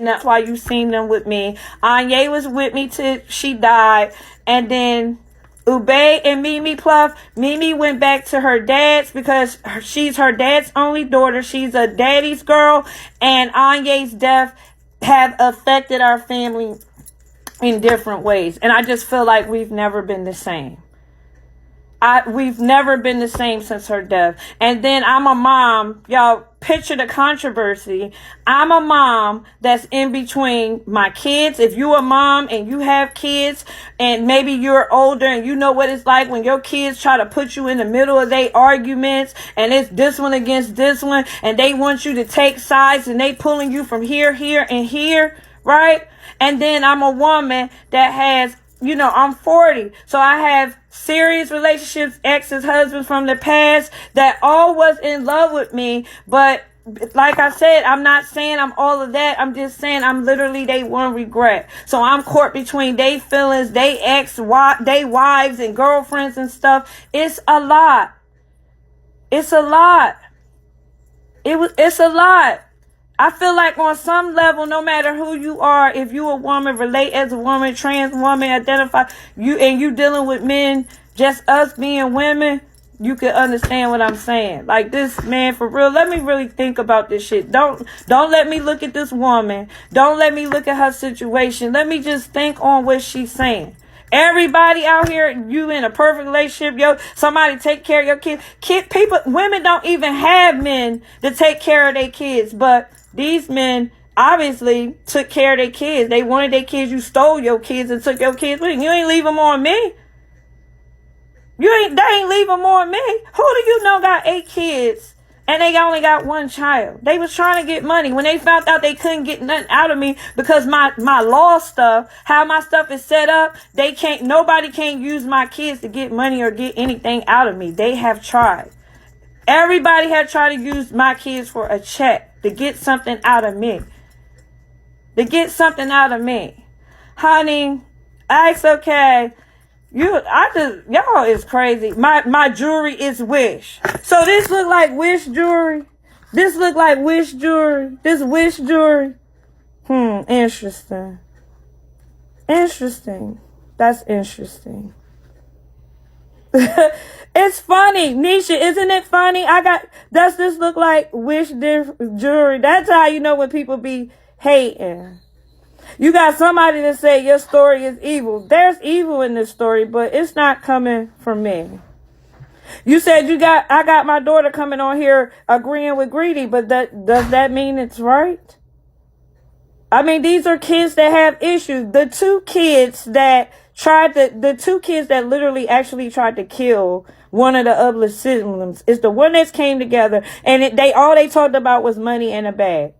That's why you seen them with me. Anye was with me till she died. And then Ube and Mimi Pluff. Mimi went back to her dad's because she's her dad's only daughter. She's a daddy's girl. And Anye's death have affected our family in different ways. And I just feel like we've never been the same. We've never been the same since her death. And then I'm a mom. Y'all picture the controversy. I'm a mom that's in between my kids. If you a mom and you have kids and maybe you're older and you know what it's like when your kids try to put you in the middle of their arguments and it's this one against this one and they want you to take sides and they pulling you from here, here, and here, right? And then I'm a woman that has, I'm 40. So I have serious relationships, exes, husbands from the past that all was in love with me. But like I said, I'm not saying I'm all of that. I'm just saying I'm literally they one regret. So I'm caught between they feelings, they they wives and girlfriends and stuff. It's a lot. It's a lot. It's a lot. I feel like on some level, no matter who you are, if you a woman, relate as a woman, trans woman, identify, you dealing with men, just us being women, you can understand what I'm saying. Like this, man, for real, let me really think about this shit. Don't let me look at this woman. Don't let me look at her situation. Let me just think on what she's saying. Everybody out here, you in a perfect relationship, somebody take care of your kids. Women don't even have men to take care of their kids, but these men obviously took care of their kids. They wanted their kids. You stole your kids and took your kids with you. You ain't leave them on me. They ain't leave them on me. Who do you know got 8 kids and they only got 1 child? They was trying to get money. When they found out they couldn't get nothing out of me because my law stuff, how my stuff is set up, nobody can't use my kids to get money or get anything out of me. They have tried. Everybody had tried to use my kids for a check. To get something out of me. Honey, it's okay. Y'all is crazy. My jewelry is Wish. So this look like Wish jewelry. This Wish jewelry. Interesting. That's interesting. It's funny, Nisha, isn't it funny? Does this look like Wish jewelry? That's how you know when people be hating. You got somebody to say your story is evil. There's evil in this story, but it's not coming from me. You said I got my daughter coming on here agreeing with Greedy, but does that mean it's right? I mean, these are kids that have issues. The two kids that literally actually tried to kill one of the other siblings is the one that came together and all they talked about was money and a bag.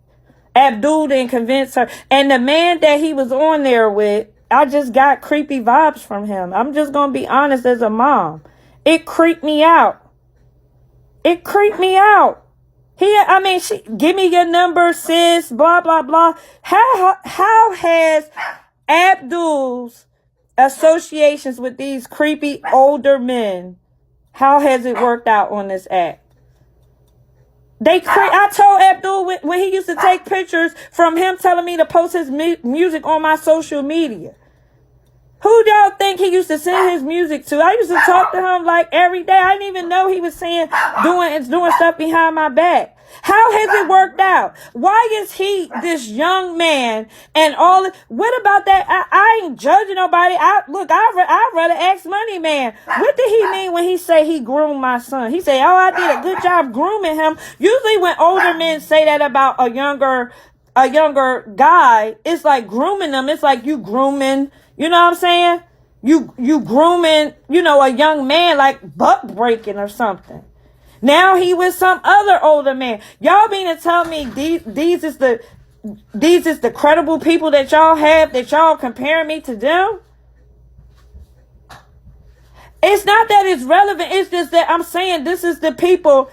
Abdul didn't convince her. And the man that he was on there with, I just got creepy vibes from him. I'm just going to be honest as a mom. It creeped me out. She give me your number, sis, blah, blah, blah. How has Abdul's associations with these creepy older men, how has it worked out on this app? I told Abdul when he used to take pictures from him telling me to post his music on my social media. Who do y'all think he used to send his music to? I used to talk to him like every day. I didn't even know he was doing stuff behind my back. How has it worked out? Why is he this young man and all? What about that? I ain't judging nobody. I'd rather ask Money Man. What did he mean when he say he groomed my son? He say, I did a good job grooming him. Usually when older men say that about a younger guy, it's like grooming them. It's like you grooming, you know what I'm saying? You grooming, a young man like buck breaking or something. Now he with some other older man. Y'all mean to tell me these is the credible people that y'all have, that y'all comparing me to them? It's not that it's relevant. It's just that I'm saying this is the people.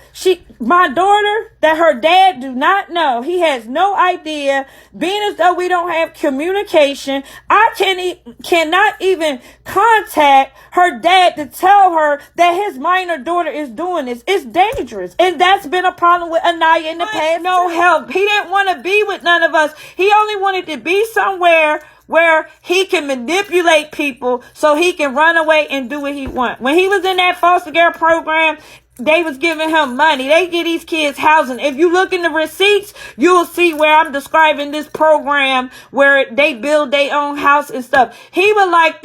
My daughter, that her dad do not know. He has no idea. Being as though we don't have communication, I cannot even contact her dad to tell her that his minor daughter is doing this. It's dangerous. And that's been a problem with Anaya in the past. No help. He didn't want to be with none of us. He only wanted to be somewhere where he can manipulate people so he can run away and do what he wants. When he was in that foster care program, they was giving him money. They give these kids housing. If you look in the receipts, you'll see where I'm describing this program where they build their own house and stuff. He would like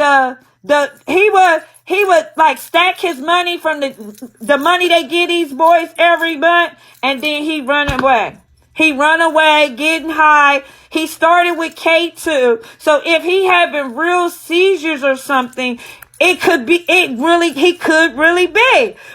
he would like stack his money from the money they give these boys every month, and then he run away. He run away, getting high. He started with K2. So if he having real seizures or something, he could really be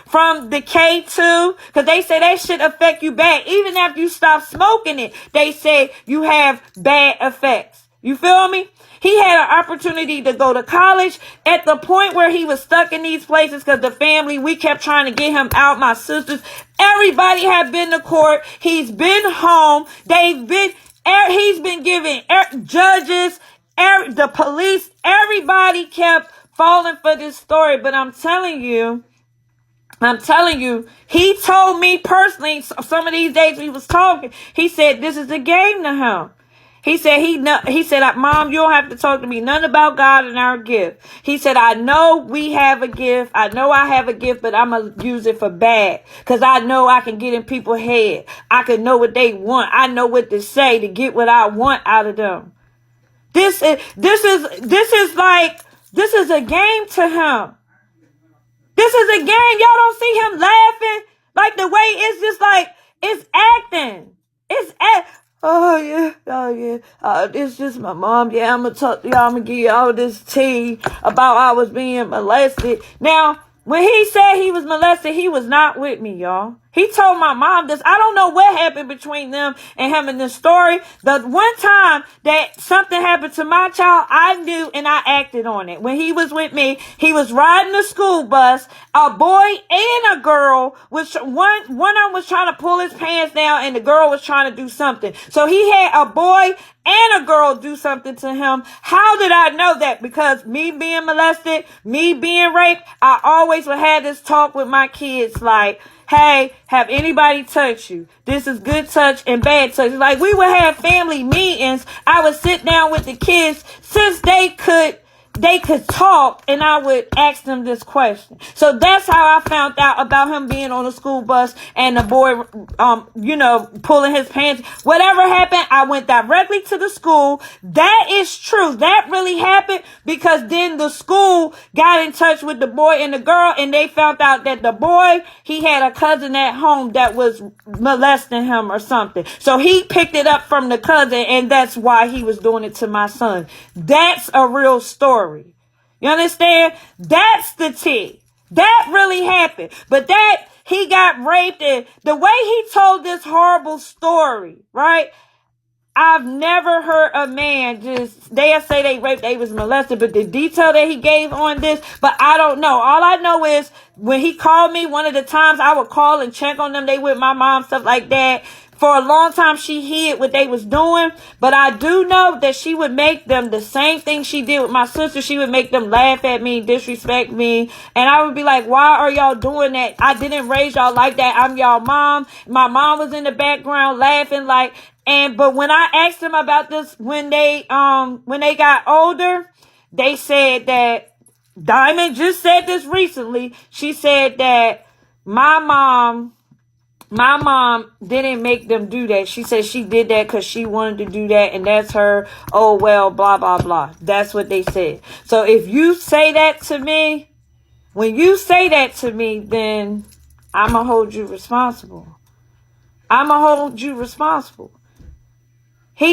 from the K2, because they say that shit affect you bad. Even after you stop smoking it, they say you have bad effects. You feel me? He had an opportunity to go to college at the point where he was stuck in these places because the family, we kept trying to get him out. My sisters, everybody had been to court. He's been home. He's been giving judges, the police, everybody kept falling for this story. But I'm telling you, he told me personally, some of these days we was talking, he said this is a game to him. He said, Mom, you don't have to talk to me none about God and our gift. He said, I know we have a gift. I know I have a gift, but I'm going to use it for bad. Because I know I can get in people's head. I can know what they want. I know what to say to get what I want out of them. This is a game to him. This is a game. Y'all don't see him laughing. Like the way it's just like, it's acting. Oh yeah. It's just my mom. Yeah, I'm gonna talk to y'all. I'm gonna give you all this tea about I was being molested. Now, when he said he was molested, he was not with me, y'all. He told my mom this. I don't know what happened between them and him in this story. The one time that something happened to my child, I knew and I acted on it. When he was with me, he was riding the school bus. A boy and a girl, which one of them was trying to pull his pants down and the girl was trying to do something. So he had a boy and a girl do something to him. How did I know that? Because me being molested, me being raped, I always would have this talk with my kids like, hey, have anybody touched you? This is good touch and bad touch. Like, we would have family meetings. I would sit down with the kids since they could talk, and I would ask them this question. So that's how I found out about him being on the school bus and the boy, pulling his pants. Whatever happened, I went directly to the school. That is true. That really happened because then the school got in touch with the boy and the girl, and they found out that the boy, he had a cousin at home that was molesting him or something. So he picked it up from the cousin, and that's why he was doing it to my son. That's a real story. You understand? That's the tea. That really happened. But that he got raped, and the way he told this horrible story, right? I've never heard a man they'll say they raped, they was molested, but the detail that he gave on this, but I don't know. All I know is when he called me, one of the times I would call and check on them, they with my mom, stuff like that. For a long time, she hid what they was doing, but I do know that she would make them the same thing she did with my sister. She would make them laugh at me, disrespect me, and I would be like, why are y'all doing that? I didn't raise y'all like that. I'm y'all mom. My mom was in the background laughing but when I asked them about this, when they got older, they said that Diamond just said this recently. She said that my mom didn't make them do that. She said she did that because she wanted to do that, and that's her, oh, well, blah, blah, blah. That's what they said. So if you say that to me, then I'm going to hold you responsible.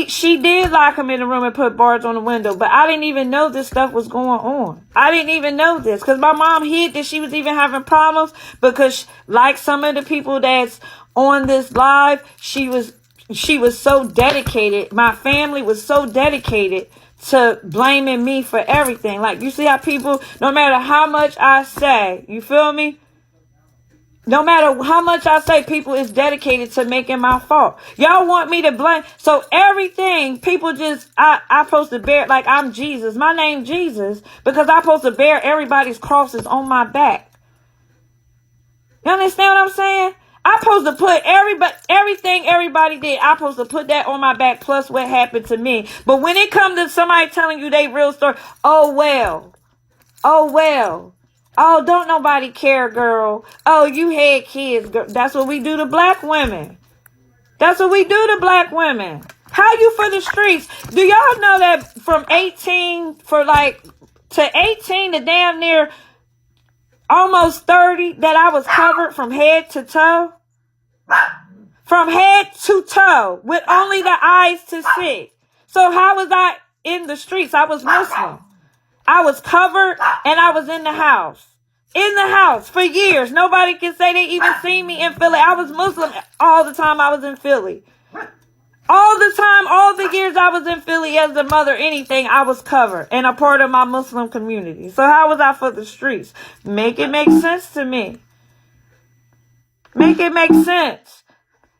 She did lock him in the room and put bars on the window, but I didn't even know this stuff was going on. I didn't even know this because my mom hid that she was even having problems because like some of the people that's on this live, she was she was so dedicated. My family was so dedicated to blaming me for everything. Like, you see how people, no matter how much I say, you feel me? No matter how much I say, people is dedicated to making my fault. Y'all want me to blame. So everything, people just, I supposed to bear, like I'm Jesus. My name Jesus, because I'm supposed to bear everybody's crosses on my back. You understand what I'm saying? I'm supposed to put everything everybody did, I'm supposed to put that on my back plus what happened to me. But when it comes to somebody telling you their real story, oh well. Oh, don't nobody care, girl. Oh, you had kids, girl. That's what we do to black women. How you for the streets? Do y'all know that from 18 to 18 to damn near almost 30 that I was covered from head to toe? From head to toe with only the eyes to see. So how was I in the streets? I was Muslim. I was covered and I was in the house. In the house for years. Nobody can say they even seen me in Philly. I was Muslim all the time I was in Philly. All the time, all the years I was in Philly as a mother, anything, I was covered and a part of my Muslim community. So how was I for the streets? Make it make sense to me. Make it make sense.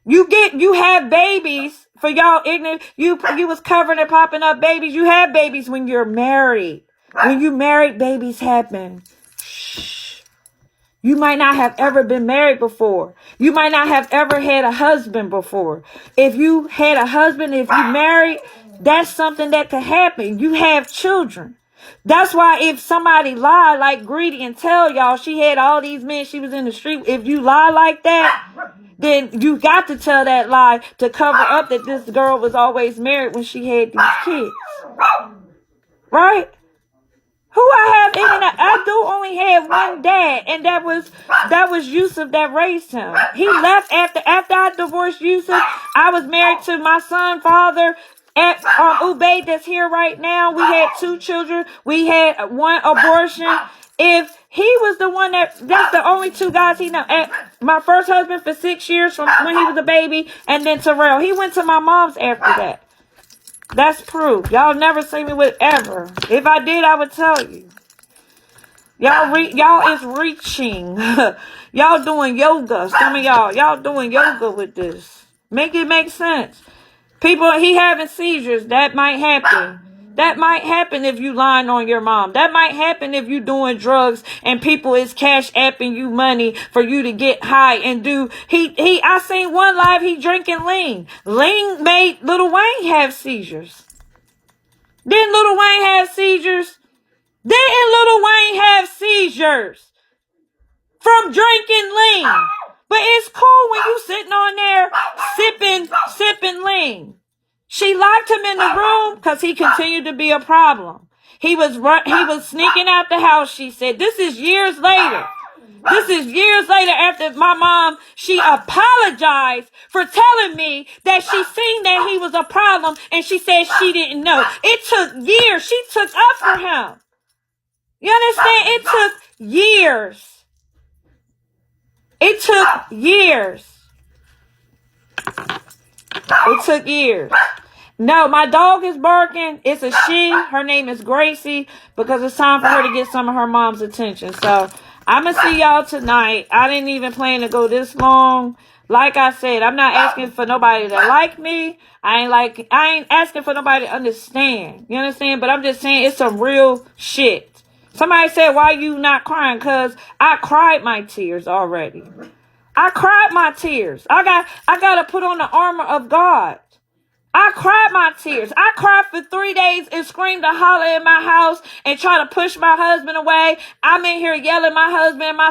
You have babies, for y'all ignorant, you was covering and popping up babies. You have babies when you're married. When you married, babies happen. Shh. You might not have ever been married before. You might not have ever had a husband before. If you had a husband, if you married, that's something that could happen. You have children. That's why if somebody lied like Greedy and tell y'all she had all these men, she was in the street. If you lie like that, then you got to tell that lie to cover up that this girl was always married when she had these kids. Right? Who I have any? I do only have one dad, and that was Yusuf that raised him. He left after I divorced Yusuf. I was married to my son's father at Ubayd that's here right now. We had 2 children. We had 1 abortion. If he was the one that's the only 2 guys he know. My first husband for 6 years from when he was a baby, and then Terrell. He went to my mom's after that. That's proof. Y'all never see me with ever. If I did, I would tell you. Y'all is reaching. Y'all doing yoga. Some of y'all doing yoga with this. Make it make sense. People, he having seizures. That might happen. That might happen if you lying on your mom. That might happen if you doing drugs and people is cash apping you money for you to get high and do. I seen one live, he drinking lean. Lean made Lil Wayne have seizures. Didn't Lil Wayne have seizures? Didn't Lil Wayne have seizures from drinking lean? But it's cool when you sitting on there sipping lean. She locked him in the room because he continued to be a problem. He was sneaking out the house, she said. This is years later. After my mom, she apologized for telling me that she seen that he was a problem and she said she didn't know. It took years. She took up for him. You understand? It took years. It took years. No, my dog is barking. It's a she. Her name is Gracie because it's time for her to get some of her mom's attention. So I'm going to see y'all tonight. I didn't even plan to go this long. Like I said, I'm not asking for nobody to like me. I ain't asking for nobody to understand. You understand? But I'm just saying it's some real shit. Somebody said, why you not crying? Because I cried my tears already. I cried my tears. I got to put on the armor of God. I cried my tears. I cried for 3 days and screamed and hollered in my house and try to push my husband away. I'm in here yelling my husband and my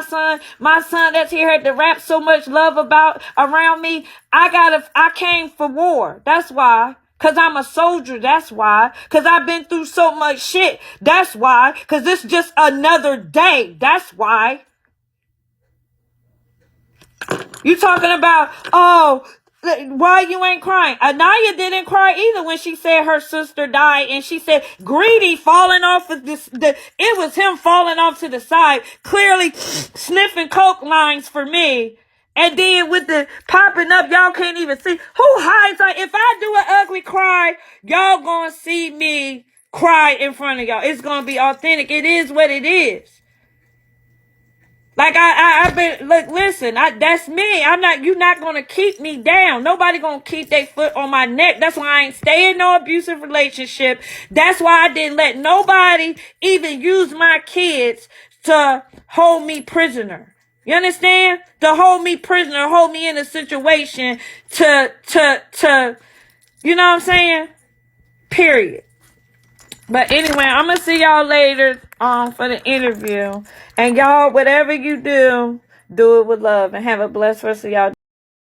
son that's here had to wrap so much love around me. I came for war. That's why. Cause I'm a soldier. That's why. Cause I've been through so much shit. That's why. Cause this just another day. That's why. You talking about, why you ain't crying? Anaya didn't cry either when she said her sister died, and she said Greedy falling off of it was him falling off to the side, clearly sniffing coke lines for me. And then with the popping up, y'all can't even see. Who hides? Like, if I do an ugly cry, y'all gonna see me cry in front of y'all. It's gonna be authentic. It is what it is. Like I've been, look, listen, that's me. You're not gonna keep me down. Nobody gonna keep their foot on my neck. That's why I ain't stay in no abusive relationship. That's why I didn't let nobody even use my kids to hold me prisoner. You understand? To hold me prisoner, hold me in a situation to, you know what I'm saying? Period. But anyway, I'm going to see y'all later for the interview. And y'all, whatever you do, do it with love. And have a blessed rest of y'all.